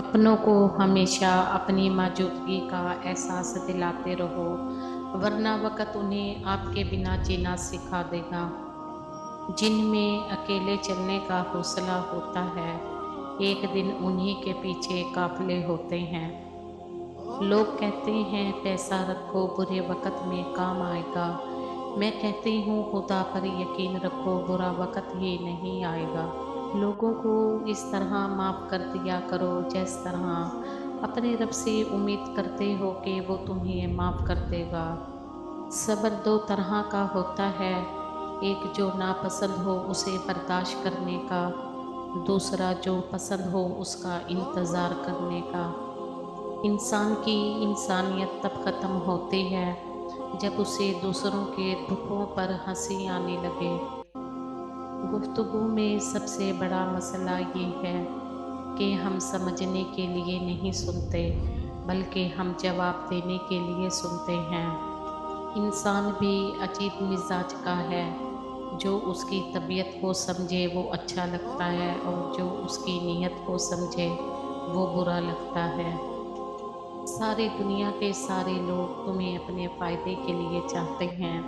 अपनों को हमेशा अपनी मौजूदगी का एहसास दिलाते रहो, वरना वक़्त उन्हें आपके बिना जीना सिखा देगा। जिनमें अकेले चलने का हौसला होता है, एक दिन उन्हीं के पीछे काफ़िले होते हैं। लोग कहते हैं पैसा रखो बुरे वक़्त में काम आएगा। मैं कहती हूँ खुदा पर यकीन रखो, बुरा वक़्त ही नहीं आएगा। लोगों को इस तरह माफ़ कर दिया करो जिस तरह अपने रब से उम्मीद करते हो कि वो तुम्हें माफ़ कर देगा। सब्र दो तरह का होता है, एक जो नापसंद हो उसे बर्दाश्त करने का, दूसरा जो पसंद हो उसका इंतज़ार करने का। इंसान की इंसानियत तब ख़त्म होती है जब उसे दूसरों के दुखों पर हंसी आने लगे। गुफ्तगू में सबसे बड़ा मसला ये है कि हम समझने के लिए नहीं सुनते, बल्कि हम जवाब देने के लिए सुनते हैं। इंसान भी अजीब मिजाज का है, जो उसकी तबीयत को समझे वो अच्छा लगता है और जो उसकी नीयत को समझे वो बुरा लगता है। सारी दुनिया के सारे लोग तुम्हें अपने फ़ायदे के लिए चाहते हैं,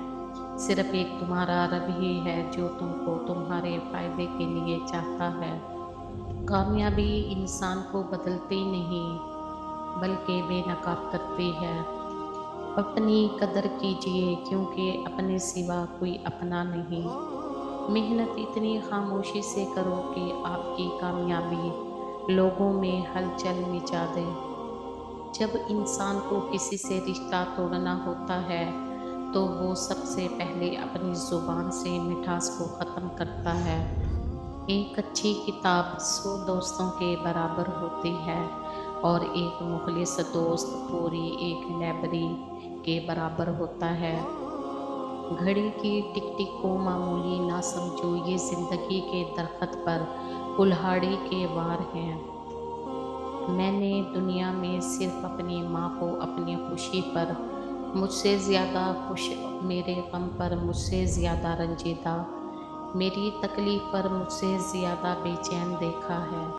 सिर्फ एक तुम्हारा रब ही है जो तुमको तुम्हारे फ़ायदे के लिए चाहता है। कामयाबी इंसान को बदलती नहीं, बल्कि बेनकाब करती है। अपनी कदर कीजिए क्योंकि अपने सिवा कोई अपना नहीं। मेहनत इतनी खामोशी से करो कि आपकी कामयाबी लोगों में हलचल मचा दे। जब इंसान को किसी से रिश्ता तोड़ना होता है तो वो सबसे पहले अपनी ज़ुबान से मिठास को ख़त्म करता है। एक अच्छी किताब 100 दोस्तों के बराबर होती है और एक मुखलिस दोस्त पूरी एक लाइब्रेरी के बराबर होता है। घड़ी की टिक टिक को मामूली ना समझो, ये ज़िंदगी के दरख्त पर कुल्हाड़ी के वार हैं। मैंने दुनिया में सिर्फ अपनी माँ को अपनी खुशी पर मुझसे ज़्यादा खुश, मेरे गम पर मुझसे ज़्यादा रंजीदा, मेरी तकलीफ़ पर मुझसे ज़्यादा बेचैन देखा है।